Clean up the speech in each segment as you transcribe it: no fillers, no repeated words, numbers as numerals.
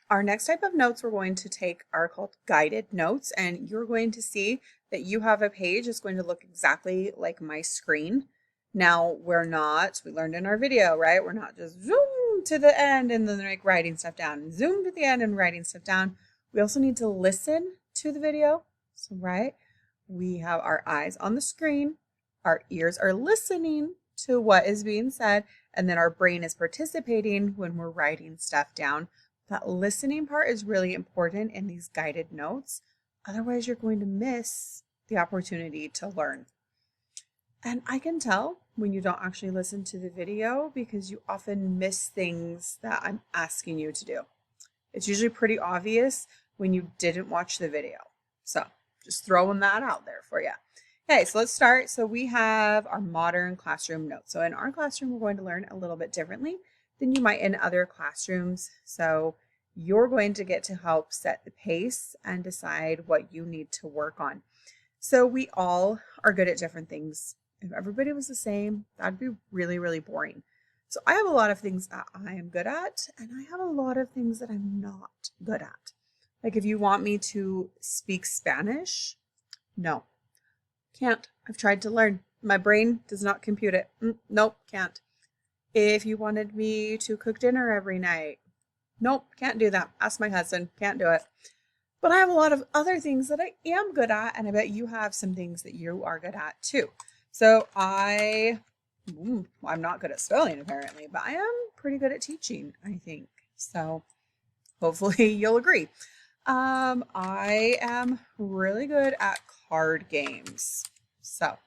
Our next type of notes we're going to take are called guided notes, and you're going to see that you have a page that's going to look exactly like my screen. Now, we learned in our video, right? We're not just zoom to the end and then like writing stuff down, and zoom to the end and writing stuff down. We also need to listen to the video. So, right, we have our eyes on the screen, our ears are listening to what is being said, and then our brain is participating when we're writing stuff down. That listening part is really important in these guided notes. Otherwise, you're going to miss the opportunity to learn. And I can tell when you don't actually listen to the video because you often miss things that I'm asking you to do. It's usually pretty obvious when you didn't watch the video. So just throwing that out there for you. Okay, so let's start. So we have our modern classroom notes. So in our classroom, we're going to learn a little bit differently than you might in other classrooms. So you're going to get to help set the pace and decide what you need to work on. So we all are good at different things. If everybody was the same, that'd be really, really boring. So I have a lot of things that I am good at, and I have a lot of things that I'm not good at. Like if you want me to speak Spanish, no, can't. I've tried to learn. My brain does not compute it. Nope, can't. If you wanted me to cook dinner every night, nope, can't do that. Ask my husband, can't do it. But I have a lot of other things that I am good at, and I bet you have some things that you are good at too. So I'm not good at spelling apparently, but I am pretty good at teaching, I think. So hopefully you'll agree. I am really good at card games. So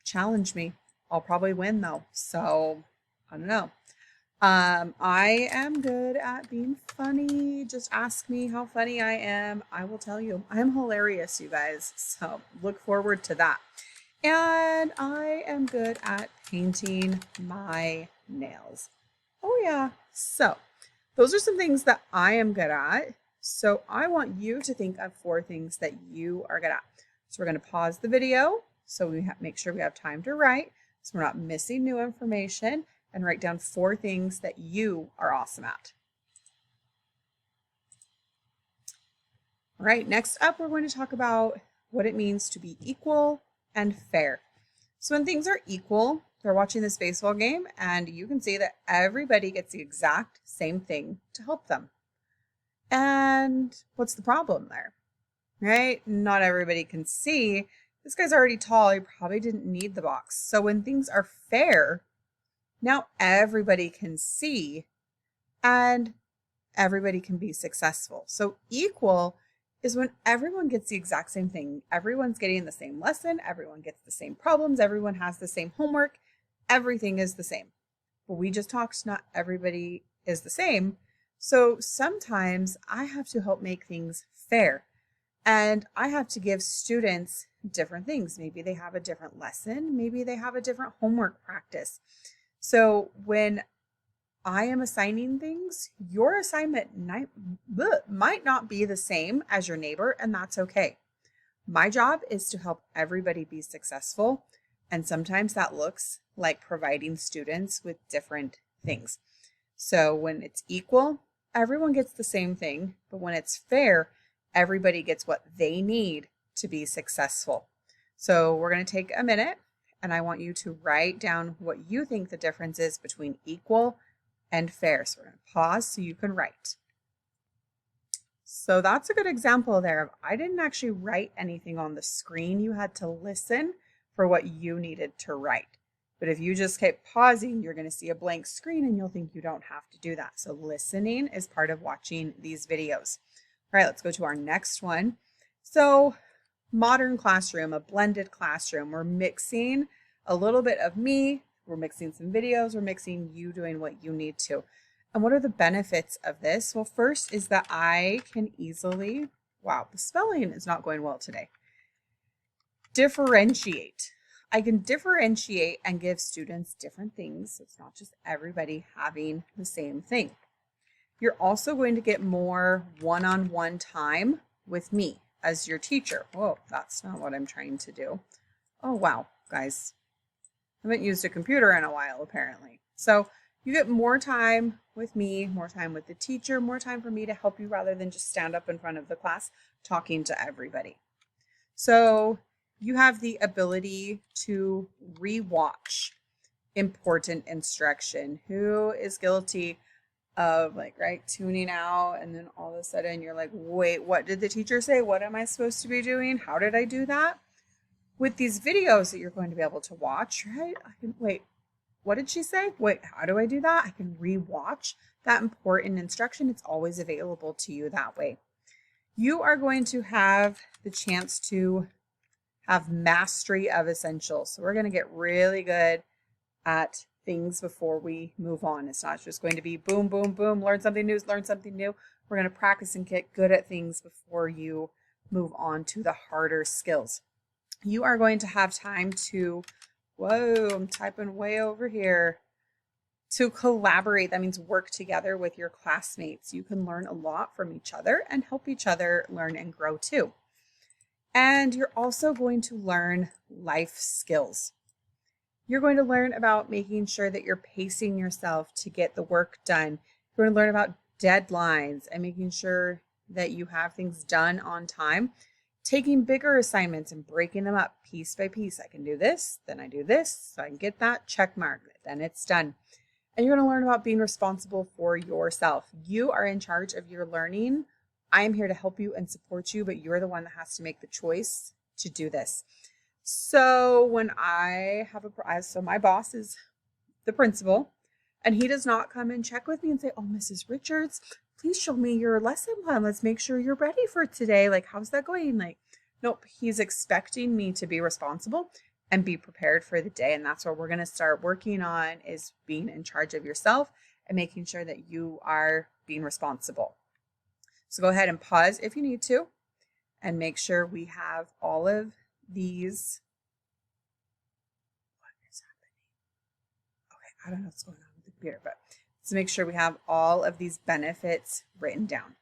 challenge me. I'll probably win though. So I don't know. I am good at being funny. Just ask me how funny I am. I will tell you. I am hilarious, you guys. So look forward to that. And I am good at painting my nails. Oh yeah. So those are some things that I am good at. So I want you to think of 4 things that you are good at. So we're going to pause the video. So we make sure we have time to write. So we're not missing new information. And write down 4 things that you are awesome at. All right, next up, we're going to talk about what it means to be equal and fair. So when things are equal, they're watching this baseball game and you can see that everybody gets the exact same thing to help them. And what's the problem there, right? Not everybody can see. This guy's already tall. He probably didn't need the box. So when things are fair, now everybody can see and everybody can be successful. So equal is when everyone gets the exact same thing. Everyone's getting the same lesson. Everyone gets the same problems. Everyone has the same homework. Everything is the same. But we just talked, not everybody is the same. So sometimes I have to help make things fair. And I have to give students different things. Maybe they have a different lesson. Maybe they have a different homework practice. So when I am assigning things, your assignment might not be the same as your neighbor, and that's okay. My job is to help everybody be successful, and sometimes that looks like providing students with different things. So when it's equal, everyone gets the same thing, but when it's fair, everybody gets what they need to be successful. So we're going to take a minute. And I want you to write down what you think the difference is between equal and fair. So we're going to pause so you can write. So that's a good example there of I didn't actually write anything on the screen. You had to listen for what you needed to write. But if you just kept pausing, you're going to see a blank screen and you'll think you don't have to do that. So listening is part of watching these videos. All right, let's go to our next one. So modern classroom, a blended classroom. We're mixing a little bit of me, we're mixing some videos, we're mixing you doing what you need to. And what are the benefits of this? Well, first is that I can easily, wow, the spelling is not going well today. Differentiate. I can differentiate and give students different things. So it's not just everybody having the same thing. You're also going to get more one-on-one time with me as your teacher. Whoa, that's not what I'm trying to do. Oh, wow, guys. I haven't used a computer in a while, apparently. So You get more time with me, more time with the teacher, more time for me to help you rather than just stand up in front of the class talking to everybody. So you have the ability to rewatch important instruction. Who is guilty of tuning out and then all of a sudden you're like, wait, what did the teacher say? What am I supposed to be doing? How did I do that? With these videos that you're going to be able to watch, right? I can wait. What did she say? Wait, how do I do that? I can rewatch that important instruction. It's always available to you that way. You are going to have the chance to have mastery of essentials. So we're going to get really good at things before we move on. It's not just going to be boom, boom, boom, learn something new, learn something new. We're going to practice and get good at things before you move on to the harder skills. You are going to have time to, whoa, I'm typing way over here, to collaborate. That means work together with your classmates. You can learn a lot from each other and help each other learn and grow too. And you're also going to learn life skills. You're going to learn about making sure that you're pacing yourself to get the work done. You're going to learn about deadlines and making sure that you have things done on time. Taking bigger assignments and breaking them up piece by piece. I can do this, then I do this, so I can get that check mark, then it's done. And you're going to learn about being responsible for yourself. You are in charge of your learning. I am here to help you and support you, but you're the one that has to make the choice to do this. So when I have so my boss is the principal, and he does not come and check with me and say, oh, Mrs. Richards, please show me your lesson plan. Let's make sure you're ready for today. Like, how's that going? Nope, he's expecting me to be responsible and be prepared for the day. And that's what we're going to start working on, is being in charge of yourself and making sure that you are being responsible. So go ahead and pause if you need to and make sure we have all of these. What is happening? Okay, I don't know what's going on with the computer, but let's make sure we have all of these benefits written down.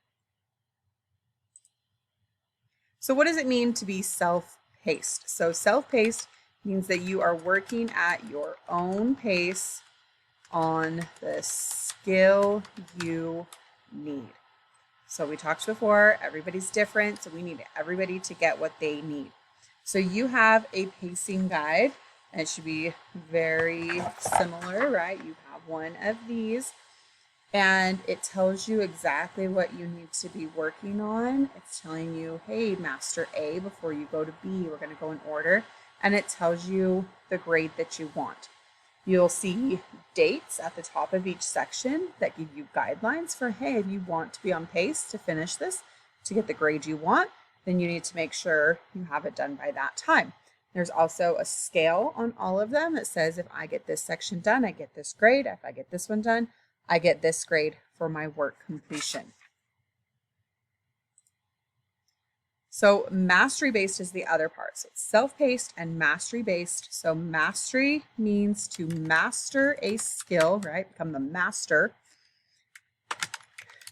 So what does it mean to be self-paced? So self-paced means that you are working at your own pace on the skill you need. So we talked before, everybody's different, so we need everybody to get what they need. So you have a pacing guide, and it should be very similar, right? You have one of these, and it tells you exactly what you need to be working on. It's telling you, hey, master A before you go to B. We're going to go in order, and it tells you the grade that you want. You'll see dates at the top of each section that give you guidelines for, hey, if you want to be on pace to finish this, to get the grade you want, then you need to make sure you have it done by that time. There's also a scale on all of them that says if I get this section done, I get this grade. If I get this one done, I get this grade for my work completion. So mastery-based is the other part. So it's self-paced and mastery-based. So mastery means to master a skill, right? Become the master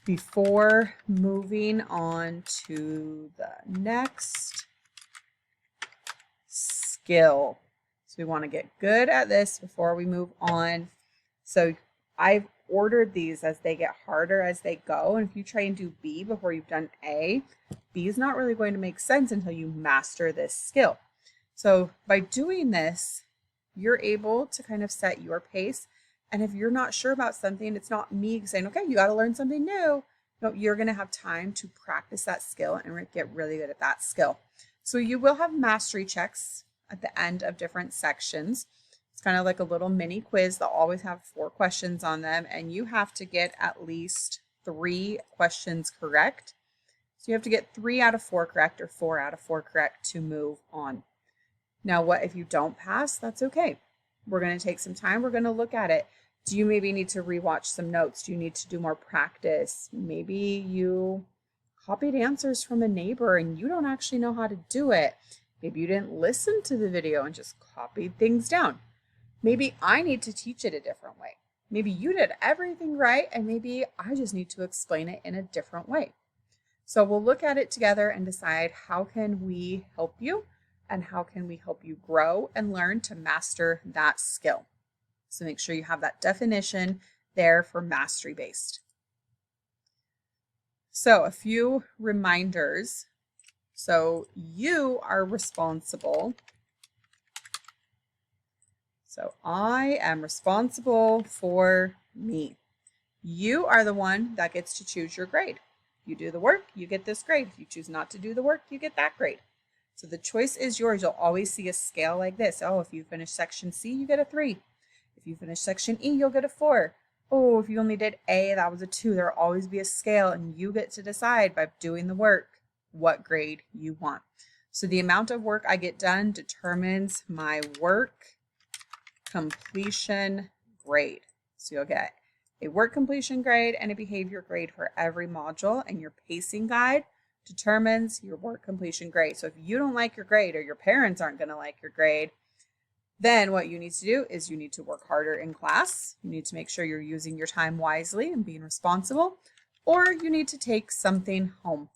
before moving on to the next skill. So we want to get good at this before we move on. So I've ordered these as they get harder as they go. And if you try and do B before you've done A, B is not really going to make sense until you master this skill. So by doing this, you're able to kind of set your pace. And if you're not sure about something, it's not me saying, okay, you got to learn something new. No, you're going to have time to practice that skill and get really good at that skill. So you will have mastery checks at the end of different sections. It's kind of like a little mini quiz. They'll always have 4 questions on them, and you have to get at least 3 questions correct. So you have to get 3 out of 4 correct or 4 out of 4 correct to move on. Now, what if you don't pass? That's okay. We're going to take some time. We're going to look at it. Do you maybe need to rewatch some notes? Do you need to do more practice? Maybe you copied answers from a neighbor and you don't actually know how to do it. Maybe you didn't listen to the video and just copied things down. Maybe I need to teach it a different way. Maybe you did everything right, and maybe I just need to explain it in a different way. So we'll look at it together and decide how can we help you and how can we help you grow and learn to master that skill. So make sure you have that definition there for mastery based. So a few reminders. So you are responsible. So I am responsible for me. You are the one that gets to choose your grade. You do the work, you get this grade. If you choose not to do the work, you get that grade. So the choice is yours. You'll always see a scale like this. Oh, if you finish section C, you get a 3. If you finish section E, you'll get a 4. Oh, if you only did A, that was a 2. There'll always be a scale, and you get to decide by doing the work what grade you want. So the amount of work I get done determines my work completion grade. So you'll get a work completion grade and a behavior grade for every module, and your pacing guide determines your work completion grade. So if you don't like your grade, or your parents aren't going to like your grade, then what you need to do is you need to work harder in class. You need to make sure you're using your time wisely and being responsible, or you need to take something home.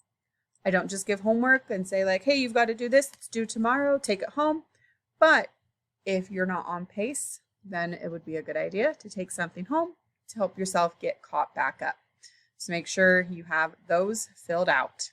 I don't just give homework and say like, hey, you've got to do this, it's due tomorrow, take it home. But if you're not on pace, then it would be a good idea to take something home to help yourself get caught back up. So make sure you have those filled out.